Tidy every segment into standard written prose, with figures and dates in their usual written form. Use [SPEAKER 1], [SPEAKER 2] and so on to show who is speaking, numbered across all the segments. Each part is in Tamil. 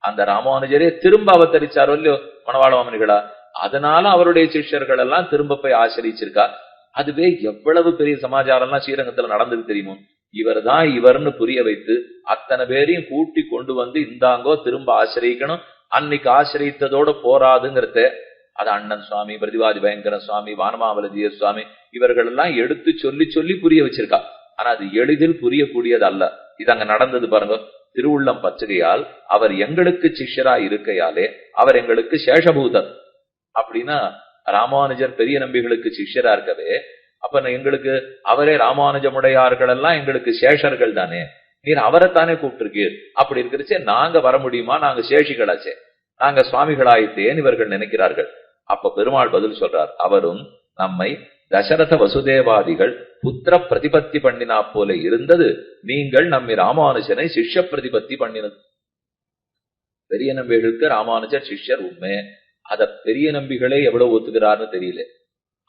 [SPEAKER 1] அந்த ராமானுஜரே திரும்ப அவதரிச்சாரோ இல்லையோ மணவாள மாமனிகளா, அதனால அவருடைய சிஷ்யர்கள் எல்லாம் திரும்ப போய் ஆசிரிச்சிருக்கா. அதுவே எவ்வளவு பெரிய சமாச்சாரம்லாம் ஸ்ரீரங்கத்துல நடந்தது தெரியுமோ. இவர் தான் இவர்னு புரிய வைத்து அத்தனை பேரையும் கூட்டி கொண்டு வந்து இந்தாங்கோ திரும்ப ஆசிரியக்கணும். அன்னைக்கு ஆசிரியத்ததோட போராதுங்கிறத அது அண்ணன் சுவாமி, பிரதிவாதி பயங்கர சுவாமி, வானமாவலஜிய சுவாமி இவர்கள் எல்லாம் எடுத்து சொல்லி சொல்லி புரிய வச்சிருக்கா. ஆனா அது எளிதில் புரியக்கூடியது அல்ல. இது அங்க நடந்தது பாருங்க. திருவுள்ளம் பச்சகையால் அவர் எங்களுக்கு சிஷ்யரா இருக்கையாலே அவர் எங்களுக்கு சேஷபூதர். அப்படின்னா ராமானுஜர் பெரிய நம்பிகளுக்கு சிஷ்யரா இருக்கவே, அப்ப எங்களுக்கு அவரே ராமானுஜமுடையார்கள் எல்லாம் எங்களுக்கு சேஷர்கள் தானே, நீர் அவரைத்தானே கூப்பிட்டுருக்கீர். அப்படி இருக்கிறச்சே நாங்க வர முடியுமா, நாங்க சேஷிகளாச்சே, நாங்க சுவாமிகளாயிட்டேன்னு இவர்கள் நினைக்கிறார்கள். அப்ப பெருமாள் பதில் சொல்றார், அவரும் நம்மை தசரத வசுதேவாதிகள் புத்திர பிரதிபத்தி பண்ணினா போல இருந்தது, நீங்கள் நம்மை ராமானுஜனை சிஷ்ய பிரதிபத்தி பண்ணினது. பெரிய நம்பிகளுக்கு ராமானுஜர் சிஷ்யர் உண்மை. அத பெரிய நம்பிகளே எவ்வளவு ஒத்துக்கிறார்னு தெரியல.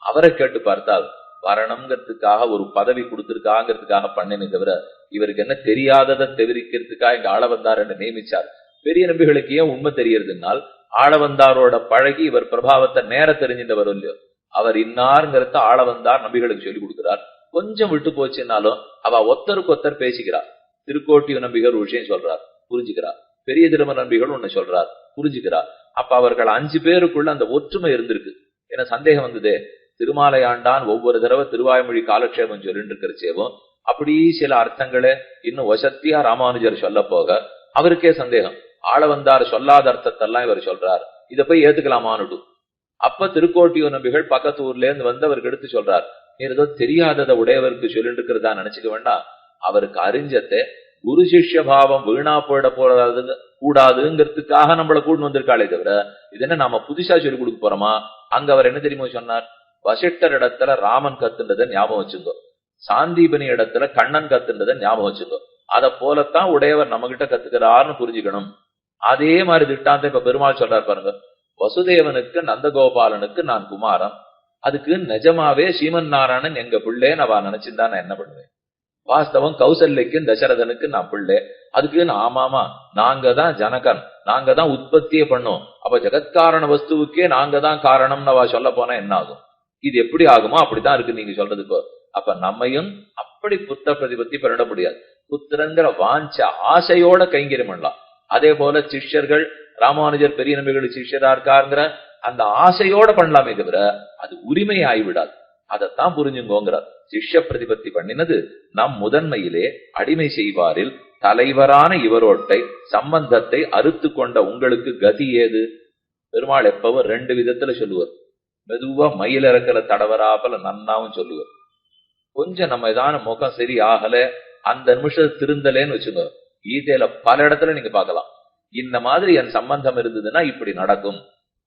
[SPEAKER 1] அவரை கேட்டு பார்த்தால் வரணுங்கிறதுக்காக ஒரு பதவி கொடுத்திருக்காங்கிறதுக்காக பண்ணினே தவிர இவருக்கு என்ன தெரியாததை தெரிவிக்கிறதுக்காக இங்க ஆளவந்தார் நியமிச்சார். பெரிய நம்பிகளுக்கு ஏன் உண்மை தெரியறதுனால் ஆளவந்தாரோட பழகி இவர் பிரபாவத்தை நேர தெரிஞ்சின்றவர் இல்லையோ. அவர் இன்னாருங்கிறத ஆளவந்தார் நம்பிகளுக்கு சொல்லி கொடுக்கிறார். கொஞ்சம் விட்டு போச்சுன்னாலும் அவ ஒத்தருக்கு ஒத்தர் பேசிக்கிறார். திருக்கோட்டிய நம்பிகள் ஒரு விஷயம் சொல்றார், புரிஞ்சுக்கிறார். பெரிய திரும நம்பிகள் ஒண்ணு சொல்றார், புரிஞ்சுக்கிறார். அப்ப அவர்கள் 5 பேருக்குள்ள அந்த ஒற்றுமை இருந்திருக்கு. ஏன்னா சந்தேகம் வந்ததே, திருமாலையாண்டான் ஒவ்வொரு தடவை திருவாய்மொழி காலக்ஷேபம் சொல்லிட்டு இருக்கிறச்சேவும் அப்படி சில அர்த்தங்களே இன்னும் வசத்தியா ராமானுஜர் சொல்ல போக அவருக்கே சந்தேகம். ஆளவந்தார் சொல்லாத அர்த்தத்தெல்லாம் இவர் சொல்றார், இதை போய் ஏத்துக்கலாமான்னு. அப்ப திருக்கோட்டியூ நம்பிகள் பக்கத்து ஊர்ல இருந்து வந்து அவருக்கு எடுத்து சொல்றார், நீர் ஏதோ தெரியாததை உடையவருக்கு சொல்லிட்டு இருக்கிறதா நினைச்சுக்க வேண்டாம். அவருக்கு அறிஞ்சத்தை குரு சிஷ்ய பாவம் வீணா போயிட போறது கூடாதுங்கிறதுக்காக நம்மளை கூட்டு வந்திருக்காளே தவிர இது என்ன நாம புதுசா சொல்லி கொடுக்க போறோமா. அங்க அவர் என்ன தெரியுமா சொன்னார், வசிஷ்டர் இடத்துல ராமன் கத்துன்றதை ஞாபகம் வச்சுங்கோ, சாந்தீபனி இடத்துல கண்ணன் கத்துன்றதை ஞாபகம் வச்சுங்கோ. அதை போலத்தான் உடையவர் நம்ம கிட்ட கத்துக்கிறாருன்னு புரிஞ்சுக்கணும். அதே மாதிரி திட்டாந்த இப்ப பெருமாள் சொல்றாரு பாருங்க, வசுதேவனுக்கு நந்தகோபாலனுக்கு நான் குமாரன், அதுக்கு நிஜமாவே சீமன் நாராயணன் எங்க பிள்ளைன்னு அவ நினைச்சிருந்தா நான் என்ன பண்ணுவேன். வாஸ்தவம் கௌசல்யக்கும் தசரதனுக்கு நான் பிள்ளை, அதுக்கு ஆமாமா நாங்க தான் ஜனகன், நாங்க தான் உற்பத்தியே பண்ணோம், அப்ப ஜெகத்காரண வஸ்துவுக்கே நாங்க தான் காரணம்னு அவ சொல்ல போனா என்ன ஆகும். இது எப்படி ஆகுமோ அப்படித்தான் இருக்கு நீங்க சொல்றதுக்கோ. அப்ப நம்மையும் அப்படி புத்திர பிரதிபத்தி பண்ணிட முடியாது. புத்திரங்கிற வாஞ்ச ஆசையோட கைங்கரியம் பண்ணலாம். அதே போல சிஷ்யர்கள் ராமானுஜர் பெரிய நம்பிகள் சிஷ்யரா இருக்காருங்கிற அந்த ஆசையோட பண்ணலாமே தவிர அது உரிமை ஆகிவிடாது. அதைத்தான் புரிஞ்சுங்கோங்கிறார். சிஷ்ய பிரதிபத்தி பண்ணினது நம் முதன்மையிலே அடிமை செய்வாரில் தலைவரான இவரோட்டை சம்பந்தத்தை அறுத்து கொண்ட உங்களுக்கு கதி ஏது. பெருமாள் எப்பவும் 2 விதத்துல சொல்லுவார். மெதுவா மயில் இறக்கல தடவராப்பல நன்னாவும் சொல்லுவார். கொஞ்சம் நம்ம ஏதான முகம் சரி ஆகல அந்த நிமிஷம் திருந்தலேன்னு வச்சுங்க, கீதையில பல இடத்துல நீங்க பார்க்கலாம். இந்த மாதிரி என் சம்பந்தம் இருந்ததுன்னா இப்படி நடக்கும்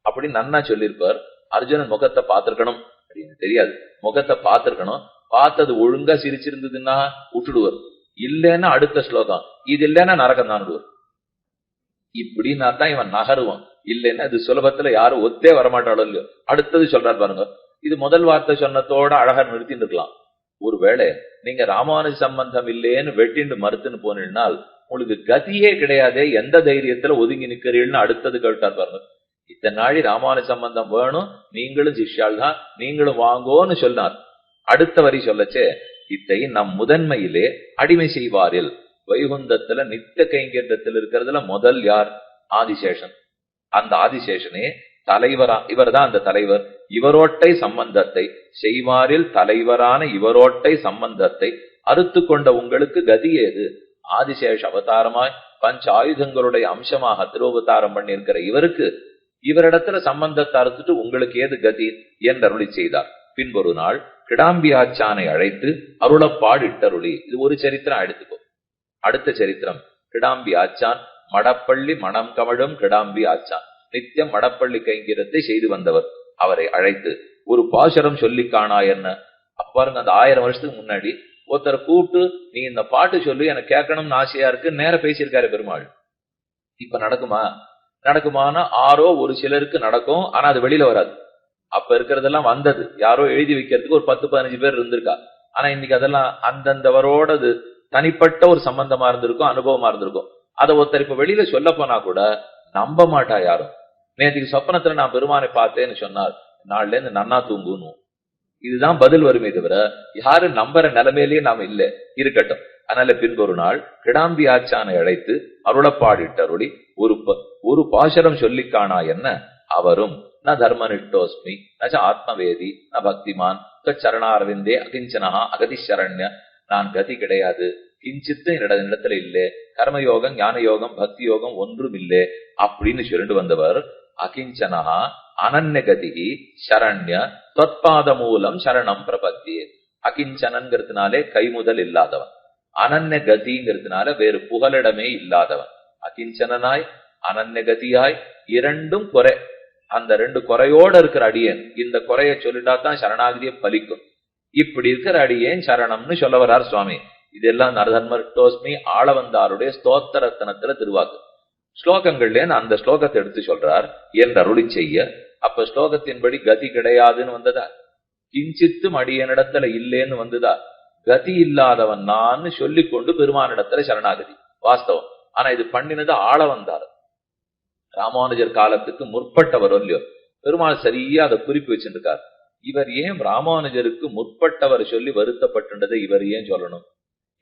[SPEAKER 1] அப்படின்னு நன்னா சொல்லியிருப்பார். அர்ஜுனன் முகத்தை பார்த்திருக்கணும் அப்படின்னு தெரியாது, முகத்தை பார்த்திருக்கணும். பார்த்தது ஒழுங்கா சிரிச்சிருந்ததுன்னா விட்டுடுவார், இல்லைன்னா அடுத்த ஸ்லோகம் இது இல்லைன்னா நரகம் தான் விடுவார். இப்படின்னா தான் இவன் நகருவான். இல்லைன்னா இது சுலபத்துல யாரும் ஒத்தே வரமாட்டாளோ இல்லையோ. அடுத்தது சொல்றாரு பாருங்க, இது முதல் வார்த்தை சொன்னதோட அழகா நிறுத்திட்டு இருக்கலாம். ஒருவேளை நீங்க ராமானுஜ சம்பந்தம் இல்லேன்னு வெட்டிண்டு மறுத்துன்னு போனால் உங்களுக்கு கதியே கிடையாதே, எந்த தைரியத்துல ஒதுங்கி நிக்கிறீள்னு அடுத்தது கேட்டார் பாருங்க. இத்தனை நாளி ராமானுஜ சம்பந்தம் வேணும், நீங்களும் சிஷ்யால் தான், நீங்களும் வாங்கோன்னு சொன்னார். அடுத்த வரி சொல்லச்சே, இத்தை நம் முதன்மையிலே அடிமை செய்வாரில் வைகுந்தத்துல நித்திய கைங்கரியத்தில் இருக்கிறதுல முதல் யார், ஆதிசேஷன். அந்த ஆதிசேஷனே தலைவரா, இவர் தான் அந்த தலைவர். இவரோட்டை சம்பந்தத்தை செய்வாரில் தலைவரான இவரோட்டை சம்பந்தத்தை அறுத்து கொண்ட உங்களுக்கு கதி ஏது. ஆதிசேஷ அவதாரமாய் பஞ்ச ஆயுதங்களுடைய அம்சமாக திருவதாரம் பண்ணியிருக்கிற இவருக்கு இவரிடத்துல சம்பந்தத்தை அறுத்துட்டு உங்களுக்கு ஏது கதி என்று அருளி செய்தார். பின்பொரு நாள் கிடாம்பி ஆச்சானை அழைத்து அருளப்பாடிட்டருளி. இது ஒரு சரித்திரம் எடுத்துக்கோ. அடுத்த சரித்திரம் கிடாம்பி ஆச்சான், மடப்பள்ளி மணம் கமழும் கிடாம்பி ஆச்சான், நித்தியம் மடப்பள்ளி கைங்கரியத்தை செய்து வந்தவர். அவரை அழைத்து ஒரு பாசுரம் சொல்லி காணா என்ன. அப்ப பாருங்க, அந்த 1000 வருஷத்துக்கு முன்னாடி ஒருத்தரை கூப்பிட்டு நீ இந்த பாட்டு சொல்லி எனக்கு கேட்கணும்னு ஆசையா இருக்கு நேர பேசியிருக்காரு பெருமாள். இப்ப நடக்குமா? நடக்குமானா ஆரோ ஒரு சிலருக்கு நடக்கும், ஆனா அது வெளியில வராது. அப்ப இருக்கிறதெல்லாம் வந்தது யாரோ எழுதி வைக்கிறதுக்கு ஒரு 10-15 பேர் இருந்திருக்கா. ஆனா இன்னைக்கு அதெல்லாம் அந்தந்தவரோடது தனிப்பட்ட ஒரு சம்பந்தமா இருந்திருக்கும், அனுபவமா இருந்திருக்கும். அதை ஒருத்தர் இப்ப வெளியில சொல்ல போனா கூட நம்ப மாட்டா யாரும். நேற்றுக்கு சொப்பனத்துல நான் பெருமானை பார்த்தேன்னு சொன்னால் நாள்ல இருந்து நன்னா தூங்குணும். இதுதான் பதில் வருமே தவிர யாரும் நம்புற நிலைமையிலேயே நாம இல்ல. இருக்கட்டும். அதனால பின்பொரு நாள் கிடாம்பி ஆச்சானை அழைத்து அருளப்பாடிட்டருளி ஒரு பாசரம் சொல்லி காணா என்ன அவரும் ந தர்மனிட்டோஸ்மி ந ஆத்மவேதி ந பக்திமான் சரணாரவிந்தே அகிஞ்சனா அகதிசரண்ய. நான் கதி கிடையாது, கிஞ்சித்து என்னிடத்துல இல்லே, கர்மயோகம் ஞான யோகம் பக்தி யோகம் ஒன்றும் இல்லே அப்படின்னு சொல்லிட்டு வந்தவர் அகிஞ்சனா அனன்யகதி சரண்ய தொத்பாத மூலம் சரணம் பிரபத்தியே. அகிஞ்சனங்கிறதுனாலே கைமுதல் இல்லாதவன், அனன்ய கதிங்கிறதுனால வேறு புகலிடமே இல்லாதவன். அகிஞ்சனாய் அனன்யகதியாய் இரண்டும் குறை. அந்த ரெண்டு குறையோட இருக்கிற அடியேன் இந்த குறைய சொல்லிட்டா தான் சரணாகதியை பலிக்கும். இப்படி இருக்கிற அடியேன் சரணம்னு சொல்ல வர்றார் சுவாமி. இதெல்லாம் நரதர்மர்டோஸ்மி ஆளவந்தாருடைய ஸ்தோத்திரத்தனத்துல திருவாக்கு. ஸ்லோகங்கள்ல அந்த ஸ்லோகத்தை எடுத்து சொல்றார் என்று அருளி செய்ய. அப்ப ஸ்லோகத்தின்படி கதி கிடையாதுன்னு வந்ததா, கிஞ்சித்தும் அடியனிடத்துல இல்லேன்னு வந்ததா, கதி இல்லாதவன் நான் சொல்லிக்கொண்டு பெருமானிடத்துல சரணாகதி வாஸ்தவம். ஆனா இது பண்ணினது ஆளவந்தார். ராமானுஜர் காலத்துக்கு முற்பட்டவர் இல்லையோ, பெருமாள் சரியா அதை குறிப்பு வச்சிருக்கார். இவர் ஏன் ராமானுஜருக்கு முற்பட்டவர் சொல்லி வருத்தப்பட்டுன்றதை இவர் ஏன் சொல்லணும்?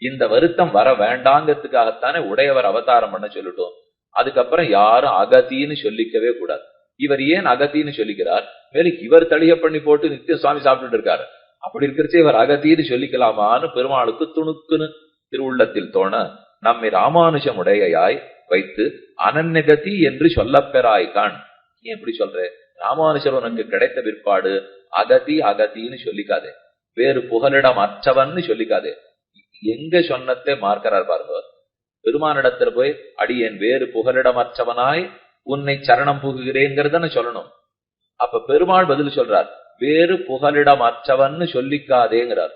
[SPEAKER 1] இந்த வருத்தம் வர வேண்டாங்கிறதுக்காகத்தானே உடையவர் அவதாரம் பண்ண சொல்லிட்டோம். அதுக்கப்புறம் யாரும் அகத்தின்னு சொல்லிக்கவே கூடாது. இவர் ஏன் அகத்தின்னு சொல்லிக்கிறார்? மேலும் இவர் தளிக பண்ணி போட்டு நித்தியம் சுவாமி சாப்பிட்டு இருக்காரு. அப்படி இருக்கிறச்சே இவர் அகத்தின்னு சொல்லிக்கலாமான்னு பெருமாளுக்கு துணுக்குன்னு திருவுள்ளத்தில் தோண நம்மை ராமானுஜம் உடையாய் வைத்து அனன்யகதி என்று சொல்லப்பெறாய்கான். ஏன் இப்படி சொல்ற? ராமானுஜர் உனக்கு கிடைத்த பிற்பாடு அகதி அகத்தின்னு சொல்லிக்காதே, வேறு புகலிடம் அற்றவன்னு சொல்லிக்காதே. எங்க சொன்னத்தை மார்க்கிறார் பாருங்க. பெருமானிடத்துல போய் அடியேன் வேறு புகலிடம் அற்றவனாய் உன்னை சரணம் புகுகிறேங்கிறத சொல்லணும். அப்ப பெருமாள் பதில் சொல்றார், வேறு புகலிடம் அற்றவன்னு சொல்லிக்காதேங்கிறார்.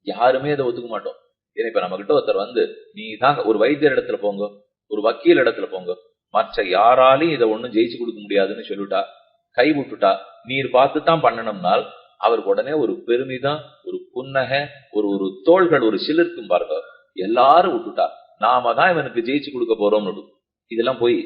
[SPEAKER 1] யாருமே அதை ஒத்துக்க மாட்டோம். ஏன்னா இப்ப நம்ம கிட்ட ஒருத்தர் வந்து நீ தான் ஒரு வைத்தியர் இடத்துல போங்க, ஒரு வக்கீல் இடத்துல போங்க, மற்ற யாராலையும் இதை ஒண்ணும் ஜெயிச்சு கொடுக்க முடியாதுன்னு சொல்லிட்டா, கை விட்டுட்டா, நீர் பார்த்துதான் பண்ணணும்னால் அவருக்கு உடனே ஒரு பெருமிதம், ஒரு புன்னகை, ஒரு தோள்கள் ஒரு சிலிர்க்கும் பாருங்க. எல்லாரும் விட்டுட்டா நாம தான் இவனுக்கு ஜெயிச்சு கொடுக்க போறோம்னு. இதெல்லாம் போய்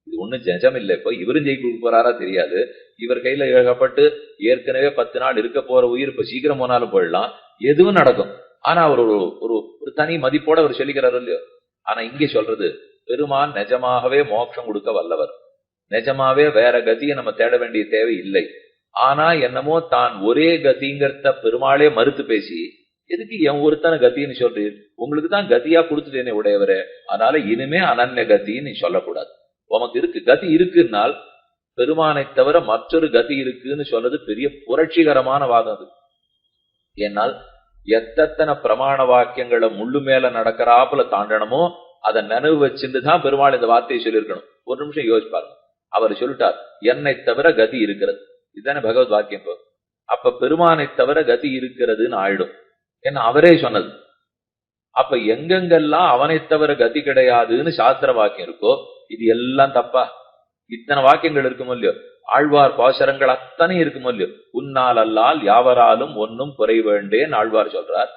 [SPEAKER 1] இது ஒண்ணும் ஜெஜம் இல்லை. இப்போ இவரும் ஜெயிச்சு கொடுக்க போறாரா தெரியாது. இவர் கையில ஏகப்பட்டு ஏற்கனவே 10 நாள் இருக்க போற உயிர் இப்ப சீக்கிரம் போனாலும் போயிடலாம், எதுவும் நடக்கும். ஆனா அவர் ஒரு தனி மதிப்போட அவர் சொல்லிக்கிறாரு இல்லையோ. ஆனா இங்கே சொல்றது பெருமான் நிஜமாகவே மோட்சம் கொடுக்க வல்லவர், நிஜமாவே வேற கதியை நம்ம தேட வேண்டிய தேவை இல்லை. ஆனா என்னமோ தான் ஒரே கதிங்கிறத பெருமாளே மறுத்து பேசி எதுக்கு என் ஒருத்தன கத்தின்னு சொல்றீர்? உங்களுக்கு தான் கத்தியா கொடுத்துட்டேனே உடையவரே, அதனால இனிமே அனன்ய கத்தின்னு நீ சொல்லக்கூடாது. உமக்கு இருக்கு கதி இருக்குன்னால் பெருமானை தவிர மற்றொரு கதி இருக்குன்னு சொல்றது பெரிய புரட்சிகரமான வாதம் அது. ஏன்னால் எத்தனை பிரமாண வாக்கியங்களை முள்ளு மேல நடக்கிறாப்புல தாண்டனமோ அதை நினைவு வச்சுட்டுதான் பெருமாள் இந்த வார்த்தையை சொல்லியிருக்கணும். ஒரு நிமிஷம் யோசிப்பாரு. அவர் சொல்லிட்டார் என்னை தவிர கதி இருக்கிறது, இதுதானே பகவத் வாக்கியம். அப்ப பெருமானை தவிர கதி இருக்கிறதுன்னு ஆயிடும். ஏன்னா அவரே சொன்னது. அப்ப எங்கெங்கெல்லாம் அவனை தவிர கதி கிடையாதுன்னு சாஸ்திர வாக்கியம் இருக்கோ இது எல்லாம் தப்பா? இத்தனை வாக்கியங்கள் இருக்குமோ இல்லையோ, ஆழ்வார் பாசரங்கள் அத்தனை இருக்குமோ இல்லையோ. உன்னால் அல்லால் யாவராலும் ஒன்னும் குறை வேண்டேன்னு ஆழ்வார் சொல்றார்.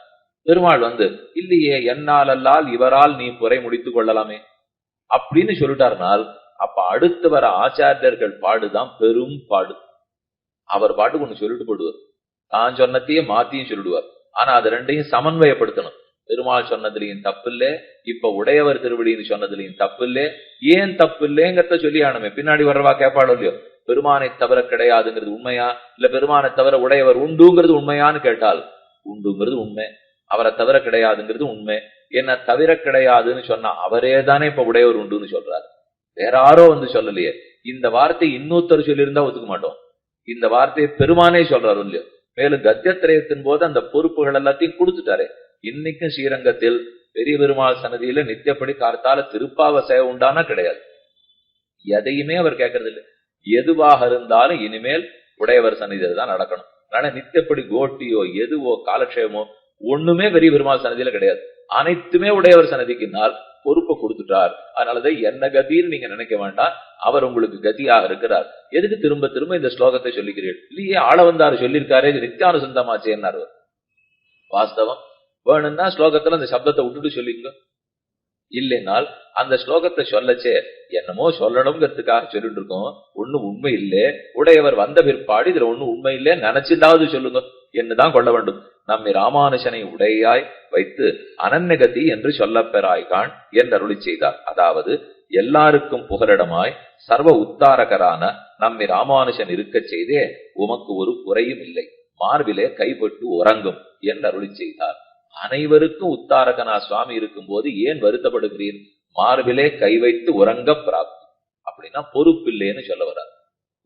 [SPEAKER 1] பெருமாள் வந்து இல்லையே என்னால் அல்லால் இவரால் நீ குறை முடித்துக் கொள்ளலாமே அப்படின்னு சொல்லிட்டாருனால் அப்ப அடுத்து வர ஆச்சாரியர்கள் பாடுதான் பெரும் பாடு. அவர் பாட்டுக்கு ஒண்ணு சொல்லிட்டு போடுவார், தான் சொன்னத்தையே மாத்தியும் சொல்லிடுவார். ஆனா அது ரெண்டையும் சமன்வயப்படுத்தணும். பெருமாள் சொன்னதுலயும் தப்பு இல்ல, இப்ப உடையவர் திருவடின்னு சொன்னதுலயும் தப்பு இல்ல. ஏன் தப்பு இல்லைங்கிறத சொல்லி ஆனுமே. பின்னாடி வர்றவா கேட்பாடோ இல்லையோ, பெருமானை தவிர கிடையாதுங்கிறது உண்மையா, இல்ல பெருமானை தவிர உடையவர் உண்டுங்கிறது உண்மையான்னு கேட்டால் உண்டுங்கிறது உண்மை, அவரை தவிர கிடையாதுங்கிறது உண்மை. என்ன தவிர கிடையாதுன்னு சொன்னா அவரே தானே இப்ப உடையவர் உண்டுன்னு சொல்றாரு, வேற யாரோ வந்து சொல்லலையே. இந்த வார்த்தை இன்னொருத்தர் சொல்லியிருந்தா ஒத்துக்க மாட்டோம். இந்த வார்த்தையை பெருமானே சொல்றாரு இல்லையோ. மேலும் கத்தியத்திரயத்தின் போது அந்த பொறுப்புகள் எல்லாத்தையும் கொடுத்துட்டாரு. இன்னைக்கும் ஸ்ரீரங்கத்தில் பெரிய பெருமாள் சன்னதியில நித்தியப்படி கார்த்தால திருப்பாவ சேவை உண்டானா கிடையாது, எதையுமே அவர் கேட்கறது இல்லை. எதுவாக இருந்தாலும் இனிமேல் உடையவர் சன்னதியில தான் நடக்கணும். அதனால நித்தியப்படி கோட்டியோ எதுவோ காலக்ஷேமோ ஒண்ணுமே பெரிய பெருமாள் சன்னதியில கிடையாது. அனைத்துமே உடையவர் சன்னதிக்குனால் பொறுப்பை கொடுத்துட்டார். அதனாலதான் என்ன கதின்னு நீங்க நினைக்க வேண்டாம், அவர் உங்களுக்கு கதியாக இருக்கிறார். எதுக்கு திரும்ப திரும்ப இந்த ஸ்லோகத்தை சொல்லிக்கிறீர்கள்? இல்லையே ஆள வந்தாரு சொல்லியிருக்காரு, இது நித்தியானுசந்தமாச்சே என்னாரு. வாஸ்தவம் வேணும்னா ஸ்லோகத்துல அந்த சப்தத்தை விட்டுட்டு சொல்லிங்க. இல்லைனால் அந்த ஸ்லோகத்தை சொல்லச்சே என்னமோ சொல்லணுங்கிறதுக்காக சொல்லிட்டு இருக்கோம். ஒண்ணும் உண்மை இல்லே, உடையவர் வந்த பிற்பாடு இதுல ஒண்ணும் உண்மை இல்லே நினைச்சிருந்தாவது சொல்லுங்க என்னதான் கொள்ள வேண்டும். நம்மை ராமானுஜனை உடையாய் வைத்து அனன்யகதி என்று சொல்லப் பெறாய்கான் என்று அருளி செய்தார். அதாவது எல்லாருக்கும் புகலிடமாய் சர்வ உத்தாரகரான நம்மை ராமானுஜன் இருக்க செய்தே உமக்கு ஒரு குறையும் இல்லை, மார்பிலே கைப்பட்டு உறங்கும் என்று அருளி செய்தார். அனைவருக்கும் உத்தாரகனா சுவாமி இருக்கும் போது ஏன் வருத்தப்படுகிறீர்? மார்பிலே கை வைத்து உறங்க பிராப்தி அப்படின்னா பொறுப்பில்லைன்னு சொல்ல வர்றார்.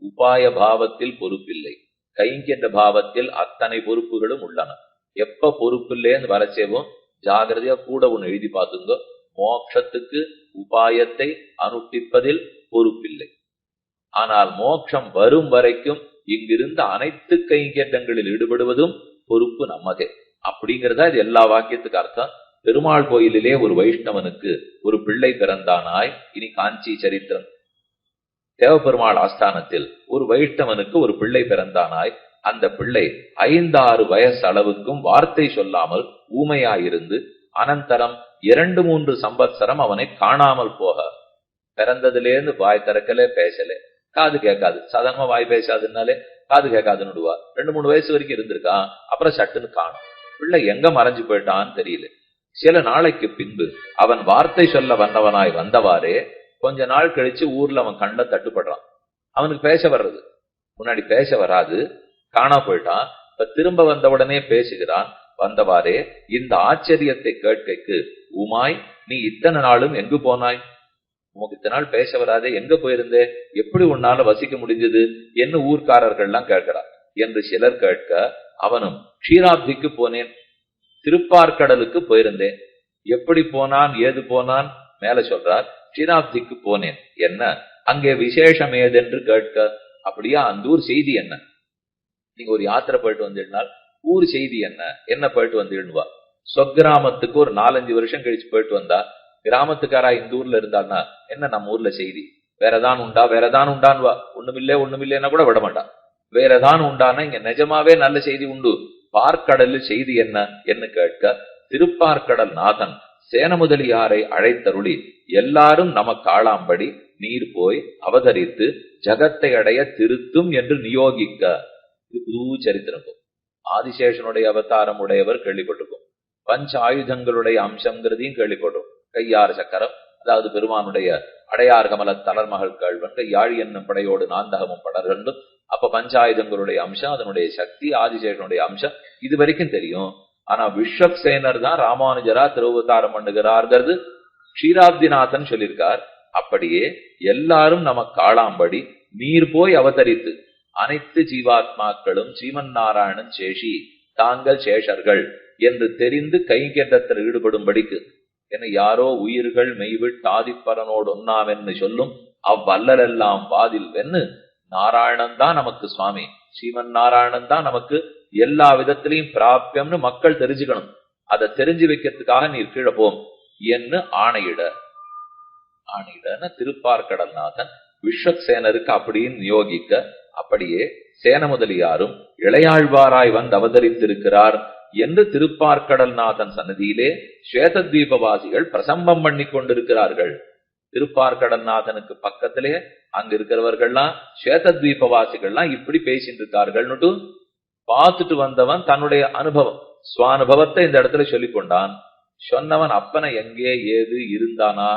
[SPEAKER 1] உபாய பாவத்தில் பொறுப்பில்லை, கைங்கென்ற பாவத்தில் அத்தனை பொறுப்புகளும் உள்ளன. எப்ப பொறுப்பில்லைன்னு வரச்சேவும் ஜாகிரதையா கூட ஒண்ணு எழுதி பார்த்துங்க. மோட்சத்துக்கு உபாயத்தை அனுஷ்டிப்பதில் பொறுப்பில்லை, ஆனால் மோட்சம் வரும் வரைக்கும் இங்கிருந்த அனைத்து கைங்கேற்றங்களில் ஈடுபடுவதும் பொறுப்பு நமதே அப்படிங்கிறதா இது எல்லா வாக்கியத்துக்கு அர்த்தம். பெருமாள் கோயிலிலே ஒரு வைஷ்ணவனுக்கு ஒரு பிள்ளை பிறந்தானாய். இனி காஞ்சி சரித்திரம். தேவபெருமாள் ஆஸ்தானத்தில் ஒரு வைஷ்ணவனுக்கு ஒரு பிள்ளை பிறந்தானாய். அந்த பிள்ளை 5-6 வயசு அளவுக்கும் வார்த்தை சொல்லாமல் ஊமையாயிருந்து அனந்தரம் 2-3 சம்பத்சரம் அவனை காணாமல் போக, பிறந்ததுலேருந்து வாய் திறக்கல, பேசல, காது கேட்காது. சாதாரணமா வாய் பேசாதுனாலே காது கேட்காதுன்னு விடுவா. 2-3 வயசு வரைக்கும் இருந்திருக்கான். அப்புறம் சட்டுன்னு காணும். பிள்ளை எங்க மறைஞ்சு போயிட்டான்னு தெரியல. சில நாளைக்கு பின்பு அவன் வார்த்தை சொல்ல வந்தவனாய் வந்தவாறே கொஞ்ச நாள் கழிச்சு ஊர்ல அவன் கண்ட தட்டுப்படுறான். அவனுக்கு பேச வர்றது, முன்னாடி பேச வராது, காணா போயிட்டான். இப்ப திரும்ப வந்தவுடனே பேசுகிறான். வந்தவாறே இந்த ஆச்சரியத்தை கேட்கைக்கு, உமாய் நீ இத்தனை நாளும் எங்கு போனாய்? உனக்கு இத்தனை நாள் பேச வராதே, எங்க போயிருந்தே? எப்படி உன்னால வசிக்க முடிஞ்சது என்று ஊர்க்காரர்கள்லாம் கேட்கிறான் என்று சிலர் கேட்க, அவனும் க்ஷீராப்திக்கு போனேன், திருப்பார்கடலுக்கு போயிருந்தேன். எப்படி போனான், ஏது போனான் மேல சொல்றார். க்ஷீராப்திக்கு போனேன் என்ன, அங்கே விசேஷம் ஏதென்று கேட்க. அப்படியா, அந்த ஊர் செய்தி என்ன? நீங்க ஒரு யாத்திரை போயிட்டு வந்தீங்கன்னால் ஊர் செய்தி என்ன, என்ன போயிட்டு வந்தீங்கன்னுவா. சொக்கிராமத்துக்கு ஒரு 4-5 வருஷம் கழிச்சு போயிட்டு வந்தா, கிராமத்துக்காரா இந்த ஊர்ல இருந்தான்னா என்ன நம்ம ஊர்ல செய்தி, வேறதான் உண்டா, வேறதான் உண்டான்வா. ஒண்ணுமில்லைன்னா கூட விட மாட்டான். வேறதான் உண்டானா இங்க நிஜமாவே நல்ல செய்தி உண்டு. பார்க்கடலில் செய்தி என்ன என்று கேட்க, திருப்பார்க்கடல் நாதன் சேன முதலியாரை அழைத்தருளி எல்லாரும் நமக்கு ஆளாம்படி நீர் போய் அவதரித்து ஜகத்தை அடைய திருத்தும் என்று நியோகிக்க. இது புது சரித்திரம். ஆதிசேஷனுடைய அவதாரம் உடையவர் கேள்விப்பட்டிருக்கும். பஞ்ச ஆயுதங்களுடைய அம்சங்கிறதையும் கேள்விப்பட்டோம். கையார் சக்கரம், அதாவது பெருமானுடைய அடையார் கமல தளர்மகள் கேள்வன், கையாழி என்னும் படையோடு நாந்தகமும் படர்கண்டும். அப்ப பஞ்சாயுதங்களுடைய அம்சம், அதனுடைய சக்தி, ஆதிசேஷனுடைய அம்சம் இது வரைக்கும் தெரியும். ஆனா விஸ்வக்சேனர் தான் ராமானுஜரா திருவதாரம் பண்ணுகிறார்கிறது க்ஷீராப்திநாதன் சொல்லியிருக்கார். அப்படியே எல்லாரும் நமக்கு ஆளாம்படி நீர் போய் அவதரித்து அனைத்து ஜீவாத்மாக்களும் ஸ்ரீமன் நாராயணன் சேஷி, தாங்கள் சேஷர்கள் என்று தெரிந்து கைங்கேற்றத்தில் ஈடுபடும்படிக்கு. என யாரோ உயிர்கள் மெய்விட்டு ஆதிப்பரனோடு ஒன்னாவென்னு சொல்லும் அவ்வல்லலெல்லாம் வாதில் வென்னு நாராயணன் தான் நமக்கு சுவாமி, ஸ்ரீமன் நாராயணன் தான் நமக்கு எல்லா விதத்திலையும் பிராபியம்னு மக்கள் தெரிஞ்சுக்கணும். அதை தெரிஞ்சு வைக்கிறதுக்காக நீர் கீழே போம் என்று ஆணையிடன திருப்பார்க்கடல்நாதன் விஸ்வக்சேனருக்கு அப்படின்னு நியோகிக்க, அப்படியே சேன முதலியாரும் இளையாழ்வாராய் வந்து அவதரித்திருக்கிறார் என்று திருப்பார்க்கடல்நாதன் சன்னதியிலே ஸ்வேதத்வீபவாசிகள் பிரசம்பம் பண்ணி கொண்டிருக்கிறார்கள். திருப்பார்க்கடல்நாதனுக்கு பக்கத்திலே அங்க இருக்கிறவர்கள்லாம் ஸ்வேதத்வீபவாசிகள்லாம் இப்படி பேசிட்டு இருக்கார்கள்னுட்டு பார்த்துட்டு வந்தவன் தன்னுடைய அனுபவம் சுவானுபவத்தை இந்த இடத்துல சொல்லிக் கொண்டான். சொன்னவன் அப்பனை எங்கே ஏது இருந்தானா,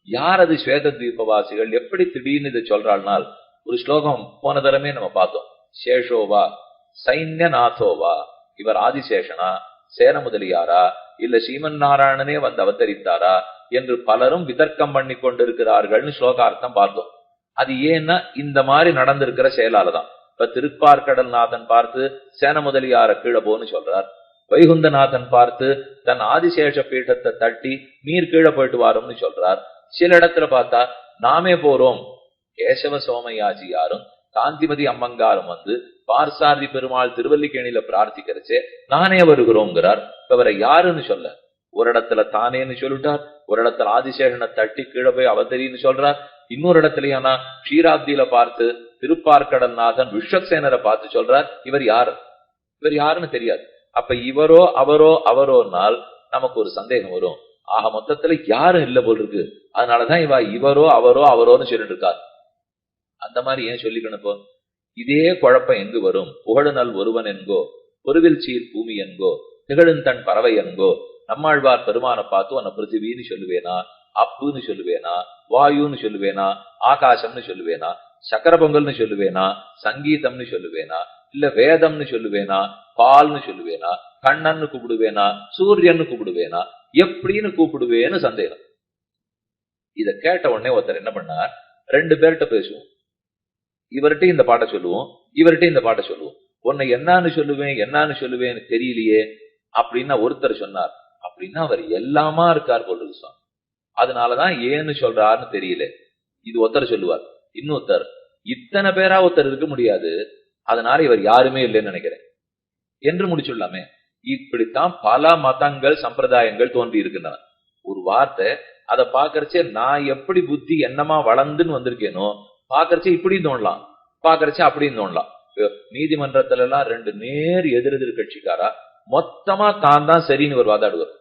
[SPEAKER 1] யார் அது ஸ்வேதத்வீபவாசிகள், எப்படி திடீர்னு இதை சொல்றாள்னால், ஒரு ஸ்லோகம் போன தரமே நம்ம பார்த்தோம். சேஷோவா சைன்யநாதோவா, இவர் ஆதிசேஷனா, சேன முதலியாரா, இல்ல ஸ்ரீமன் நாராயணனே வந்து அவதரித்தாரா என்று பலரும் விதர்க்கம் பண்ணி கொண்டிருக்கிறார்கள்னு ஸ்லோகார்த்தம் பார்த்தோம். அது ஏன்னா இந்த மாதிரி நடந்திருக்கிற செயலாலதான். இப்ப திருப்பார்க்கடல்நாதன் பார்த்து சேன முதலியார கீழே போன்னு சொல்றார். வைகுந்தநாதன் பார்த்து தன் ஆதிசேஷ பீഠத்தை தட்டி நீர் கீழே போயிட்டு வாரோம்னு சொல்றார். சில இடத்துல பார்த்தா நாமே போறோம், கேசவ சோமையாஜியாரும் காந்திமதி அம்மங்காரும் வந்து பார்சாரதி பெருமாள் திருவல்லிக்கேணியில பிரார்த்திக்கிறச்சே நானே வருகிறோங்கிறார். இவரை யாருன்னு சொல்ல, ஒரு இடத்துல தானேன்னு சொல்லிட்டார், ஒரு இடத்துல ஆதிசேஷனை தட்டி கீழே போய் அவதரின்னு சொல்றார். இன்னொரு இடத்துலயானா க்ஷீராப்தியில பார்த்து திருப்பார்க்கடல் நாதன் விஸ்வக்சேனரை பார்த்து சொல்றார். இவர் யாருன்னு தெரியாது. அப்ப இவரோ அவரோனால் நமக்கு ஒரு சந்தேகம் வரும். ஆக மொத்தத்துல யாரும் இல்ல போல் இருக்கு. அதனாலதான் இவரோ அவரோ அவரோன்னு சொல்லிட்டு இருக்கார். அந்த மாதிரி ஏன் சொல்லிக்கணும்? இப்போ இதே குழப்பம் எங்கு வரும்? புகழுநல் ஒருவன் என்கோ, பொருவில் சீர் பூமி என்கோ, திகழுந்தன் பறவை என்கோ. நம்மாழ்வார் பெருமானை பார்த்து உன்னை பிருத்திவின்னு சொல்லுவேனா, அப்புன்னு சொல்லுவேனா, வாயுன்னு சொல்லுவேனா, ஆகாசம்னு சொல்லுவேனா, சக்கர பொங்கல்னு சொல்லுவேனா, சங்கீதம்னு சொல்லுவேனா, இல்ல வேதம்னு சொல்லுவேனா, பால்னு சொல்லுவேனா, கண்ணன்னு கூப்பிடுவேனா, சூரியன்னு கூப்பிடுவேனா, எப்படின்னு கூப்பிடுவேன்னு சந்தேகம். இத கேட்ட உடனே ஒருத்தர் என்ன பண்ணார், 2 பேர்கிட்ட பேசுவோம். இவர்கிட்ட இந்த பாட்டை சொல்லுவோம், இவர்கிட்ட இந்த பாட்டை சொல்லுவோம். உன்னை என்னான்னு சொல்லுவேன்னு தெரியலையே அப்படின்னா ஒருத்தர் சொன்னார். அப்படின்னா அவர் எல்லாமா இருக்கார் போல இருக்கு சுவாமி, அதனாலதான் ஏன்னு சொல்றாருன்னு தெரியல. இது ஒருத்தர் சொல்லுவார். இன்னொருத்தர், இத்தனை பேரா ஒருத்தர் இருக்க முடியாது, அதனால இவர் யாருமே இல்லைன்னு நினைக்கிறேன் என்று முடிச்சுள்ளாமே. இப்படித்தான் பல மதங்கள் சம்பிரதாயங்கள் தோன்றி இருக்கின்றன. ஒரு வார்த்தை அதை பாக்கறச்சே நான் எப்படி புத்தி என்னமா வளர்ந்துன்னு வந்திருக்கேனோ பாக்கறச்சே இப்படி தோணலாம், பாக்கறச்சே அப்படின்னு தோணலாம். நீதிமன்றத்துல எல்லாம் 2 நேர் எதிரெதிர் கட்சிக்காரா மொத்தமா தான் தான் சரின்னு அவர் வாதாடுவார்.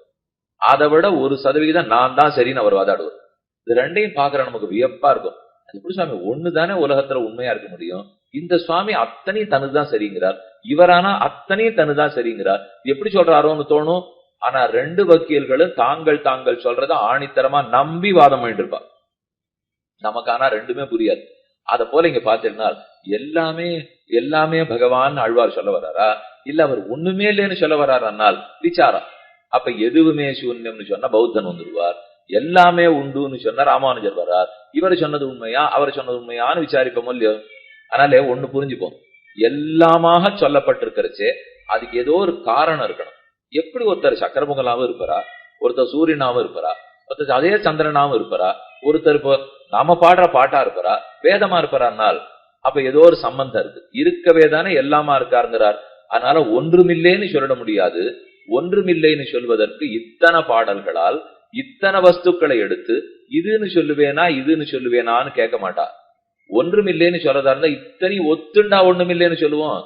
[SPEAKER 1] அதை விட 1% நான் தான் சரின்னு அவர் வாதாடுவார். இது ரெண்டையும் பாக்குற நமக்கு வியப்பா இருக்கும். அது எப்படி சுவாமி ஒண்ணுதானே உலகத்துல உண்மையா இருக்க முடியும்? இந்த சுவாமி அத்தனையும் தனுதான் சரிங்கிறார், இவரானா அத்தனையும் தனுதான் சரிங்கிறார், எப்படி சொல்றாரோன்னு தோணும். ஆனா 2 வக்கீல்களும் தாங்கள் சொல்றத ஆணித்தரமா நம்பி வாதம் பண்ணிட்டு இருப்பா. நமக்கு ஆனா ரெண்டுமே புரியாது. அத போல இங்க பாத்தீங்கன்னா எல்லாமே பகவான் ஆழ்வார் சொல்ல வர்றாரா, இல்ல அவர் ஒண்ணுமே இல்லைன்னு சொல்ல வர்றாருன்னால் விசாரம். அப்ப எதுவுமே சூன்யம்னு சொன்னா பௌத்தன் வந்துடுவார், எல்லாமே உண்டுன்னு சொன்னா ராமானுஜர் வர்றார், இவர் சொன்னது உண்மையா அவர் சொன்னது உண்மையான்னு விசாரிப்போம் இல்லையோ. அதனால ஒண்ணு புரிஞ்சுப்போம், எல்லாமாக சொல்லப்பட்டிருக்கிறச்சே அதுக்கு ஏதோ ஒரு காரணம் இருக்கணும். எப்படி ஒருத்தர் சக்கர பொங்கலாவும் இருப்பாரா, ஒருத்தர் சூரியனாவும் இருப்பாரா, ஒருத்தர் அதே சந்திரனாவும் இருப்பாரா, ஒருத்தர் இப்போ நாம பாடுற பாட்டா இருப்பாரா, வேதமா இருப்பாரானால் அப்ப ஏதோ ஒரு சம்பந்தம் இருக்கு. இருக்கவே தானே எல்லாமா இருக்காருங்கிறார். அதனால ஒன்றுமில்லைன்னு சொல்லிட முடியாது. ஒன்றுமில்லைன்னு சொல்வதற்கு இத்தனை பாடல்களால் இத்தனை வஸ்துக்களை எடுத்து இதுன்னு சொல்லுவேனான்னு கேட்க மாட்டா. ஒன்றுமில்லைன்னு சொல்லதா இருந்தா இத்தனை ஒத்துண்டா ஒண்ணுமில்லைன்னு சொல்லுவோம்.